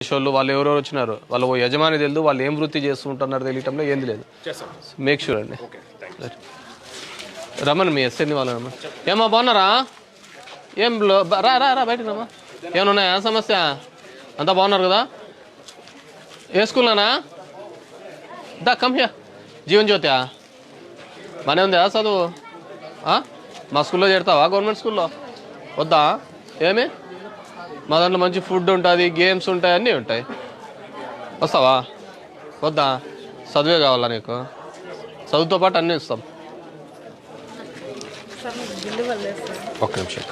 వాళ్ళు వాళ్ళు ఎవరెవరు వచ్చినారు, వాళ్ళ ఓ యజమాని తెలియదు, వాళ్ళు ఏం వృత్తి చేస్తుంటున్నారు తెలియటంలో ఏంది లేదు. మేక్ షూర్ అండి. రమ్మని మీ ఎస్ఎన్ని వాళ్ళు రమ్మని. ఏమా బాగున్నారా? ఏం రా రా రా బయటకు రమ్మా. ఏమైనా ఉన్నాయా సమస్య? అంతా బాగున్నారు కదా? ఏ స్కూల్లోనా? దా కమ్యా జీవన్ జ్యోతి బాగానే ఉందా చదువు? మా స్కూల్లో చేరుతావా? గవర్నమెంట్ స్కూల్లో వద్దా? ఏమి మా దాంట్లో మంచి ఫుడ్ ఉంటుంది, గేమ్స్ ఉంటాయి, అన్నీ ఉంటాయి. వస్తావా? వద్దా? చదువే కావాలా నీకు? చదువుతో పాటు అన్నీ ఇస్తాం. ఒక్క నిమిషం.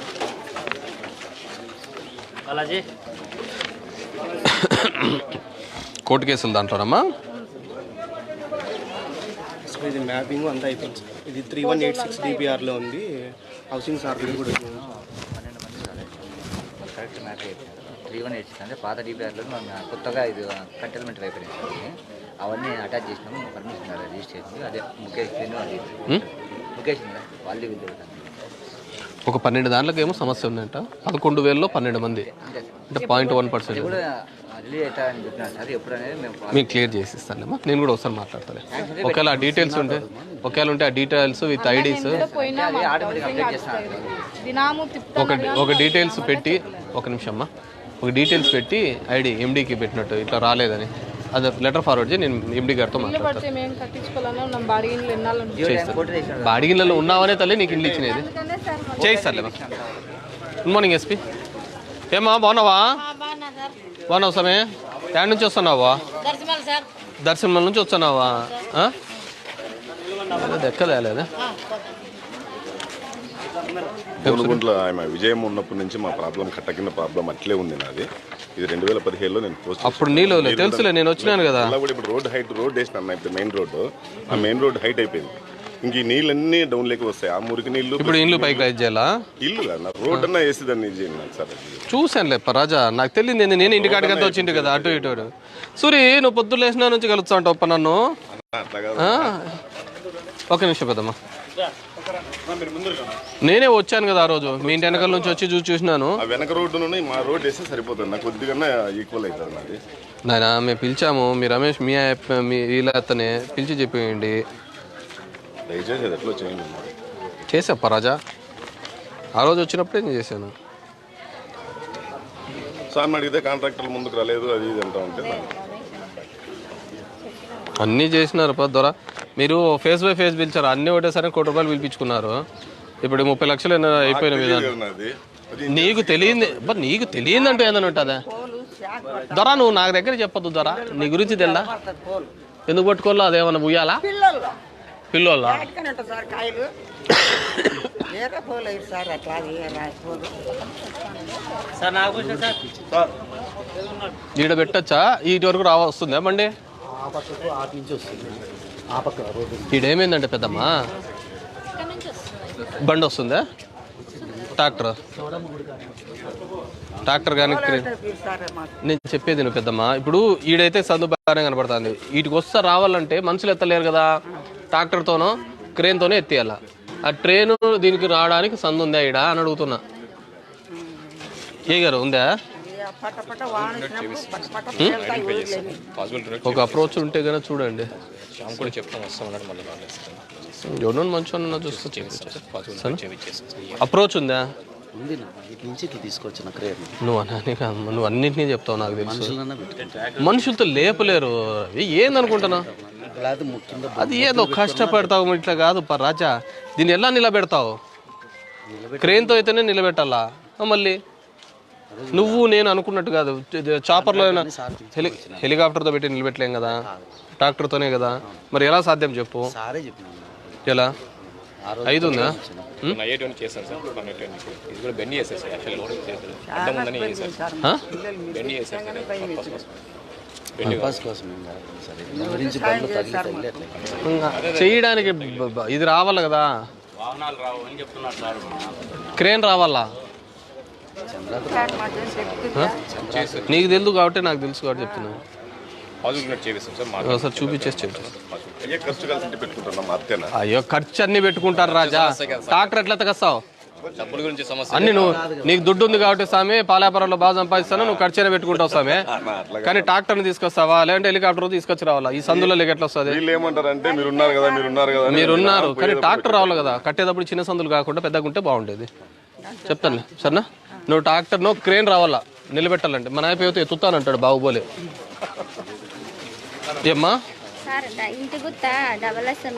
కోర్టు కేసులు దాంట్లోనమ్మా? ఇది మ్యాపింగ్ అంతా అయిపోయింది సార్. ఇది 3186 DPRలో ఉంది. హౌసింగ్ సార్లు కూడా కరెక్ట్ మ్యాప్ అయిపోయింది. 3186 అంటే పాత DPRలో మనం కొత్తగా ఇది కంటైన్మెంట్ అయిపోయింది. అవన్నీ అటాచ్ చేసినాము. పర్మిషన్ రిజిస్ట్రేషన్ అదే ముఖేష్ అది ముఖేష్ వాళ్ళు వీళ్ళు ఒక 12 దాంట్లోకి ఏమో సమస్య ఉందంట. 11,000లో 12 మంది అంటే 0.1%. మీకు క్లియర్ చేసి ఇస్తానమ్మా. నేను కూడా ఒకసారి మాట్లాడతాను. ఒకవేళ ఆ డీటెయిల్స్ ఉంటే ఆ డీటెయిల్స్ విత్ ఐడీస్ ఒక డీటెయిల్స్ పెట్టి ఒక నిమిషం అమ్మా, ఒక డీటెయిల్స్ పెట్టి ఐడి ఎండీకి పెట్టినట్టు ఇట్లా రాలేదని అది లెటర్ ఫార్వర్డ్ చేసి నేను ఎండీ గారితో మాట్లాడతాను. బాడిగిన్లలో ఉన్నావనే తల్లి నీకు ఇల్లు ఇచ్చినది చేయిస్తారులేమా. Good morning SP. ఏమా బాగున్నావా? బాగున్నావు సమయ. ఎక్కడి నుంచి వస్తున్నావా? దర్శనం నుంచి వస్తున్నావా? ఎక్కలేదా? ఆమె విజయం ఉన్నప్పటి నుంచి మా ప్రాబ్లం కట్టకిన ప్రాబ్లం అట్లే ఉంది నాది. ఇది 2017లో నేను పోస్ట్ అప్పుడు నీళ్ళు తెలుసులే, నేను వచ్చినాను కదా. ఇప్పుడు రోడ్ వేసిన ఇప్పుడు మెయిన్ రోడ్డు, ఆ మెయిన్ రోడ్ హైట్ అయిపోయింది. ఇంక ఈ నీళ్ళన్నీ డౌన్ లేక వస్తాయి. ఆ మురికి నీళ్ళు ఇప్పుడు ఇల్లు పైకి రైజ్ చేయాలా? ఇల్లు కదా రోడ్ అన్నా వేసి దాన్ని చేయండి సార్. చూశాను లేప రాజా, నాకు తెలియదు. నేను ఇంటికాడికంతా వచ్చింది కదా అటు ఇటు. సూరి నువ్వు పొద్దున్న లేచిన నుంచి కలుస్తా ఉంటావు నన్ను. ఒక నిమిషం పెద్దమ్మా, నేనే వచ్చాను కదా ఆ రోజు మీ ఇంటి వెనకాల నుంచి వచ్చి చూసినాను. వెనక రోడ్డు మా రోడ్ వేస్తే సరిపోతుంది, నాకు కొద్దిగా ఈక్వల్ అవుతుంది నాది. నాయన మేము పిలిచాము, మీ రమేష్ మీ వీళ్ళ అతనే పిలిచి చెప్పేయండి. దయచేసి అది ఎట్లా చేయండి. చేసాప్ప రాజా, ఆ రోజు వచ్చినప్పుడే నేను చేశాను. సార్ అడిగితే కాంట్రాక్టర్లు ముందుకు రాలేదు అది ఇది అంటూ ఉంటే అన్నీ చేసినారు దొర. మీరు ఫేస్ బై ఫేస్ పిలిచారు, అన్నీ ఒకటేసారి 1 కోటి రూపాయలు పిలిపించుకున్నారు. ఇప్పుడు 30 లక్షలు అయిపోయిన మీద నీకు తెలియదంటే ఏదైనా ఉంటుందా దొర? నువ్వు నాకు దగ్గర చెప్పొద్దు దొర, నీ గురించి తెల్లా. ఎందుకు పట్టుకోవాలో అదేమన్నా ఉయ్యాలా? పిల్లోళ్ళ ఈడ పెట్టచ్చా? ఇటు వరకు వస్తుందా బండి? ఈడేమైందంటే పెద్దమ్మా బండి వస్తుందా? ట్రాక్టర్ కానీ నేను చెప్పేది నువ్వు పెద్దమ్మా. ఇప్పుడు ఈడైతే సందు బాగానే కనపడుతుంది. వీటికి వస్తా రావాలంటే మనుషులు ఎత్తలేరు కదా, ట్రాక్టర్తోనో క్రేన్తోనే ఎత్తేయాల. ఆ ట్రైన్ దీనికి రావడానికి సందు ఉందా ఈడ అని అడుగుతున్నా. ఏ గారు ఉందా? ఒక అప్రోచ్ ఉంటే కనుక చూడండి. ఎవరో మంచిగా చూస్తే అప్రోచ్ ఉందా? నువ్వు అన్నింటినీ చెప్తావు నాకు తెలుసు. మనుషులతో లేపలేరు ఏందనుకుంటున్నా? అది ఏదో కష్టపెడతావు, ఇట్లా కాదు రాజా. దీన్ని ఎలా నిలబెడతావు? క్రేన్తో అయితేనే నిలబెట్టాలా. మళ్ళీ నువ్వు నేను అనుకున్నట్టు కాదు, చాపర్లో హెలికాప్టర్తో పెట్టి నిలబెట్టలేం కదా, ట్రాక్టర్తోనే కదా. మరి ఎలా సాధ్యం చెప్పు? ఎలా 5 ఉందా? చేయడానికి ఇది రావాలి కదా, క్రేన్ రావాలా. నీకు తెలుసు కాబట్టి నాకు తెలుసు కాబట్టి చెప్తున్నాను. సార్ చూపించేసి అయ్యో ఖర్చు అన్ని పెట్టుకుంటారు రాజా. ట్రాక్టర్ ఎట్లా తగస్తావు? డబ్బుల గురించి సమస్య అన్ని నువ్వు నీకు దుడ్డు ఉంది కాబట్టి స్వామి పాలాపురంలో బాగా సంపాదిస్తాను, నువ్వు ఖర్చైనా పెట్టుకుంటావు స్వామి. కానీ ట్రాక్టర్ని తీసుకొస్తావా లేదంటే హెలికాప్టర్ తీసుకొచ్చి రావాలా? ఈ సందులో ఎట్లా వస్తుంది? వీళ్ళు ఏమంటారంటే మీరున్నారు కదా మీరున్నారు కానీ ట్రాక్టర్ రావాలి కదా. కట్టేటప్పుడు చిన్న సందులు కాకుండా పెద్దగా ఉంటే బాగుండేది. చెప్తాను సరేనా? నువ్వు ట్రాక్టర్ నువ్వు క్రేన్ రావాలా నిలబెట్టాలంటే. మన అయిపోతే ఎత్తుతానంటాడు బాహుబలి. ఏమ్మా సార్ ఇంటి గుత్త డబల్ ఎస్ఎం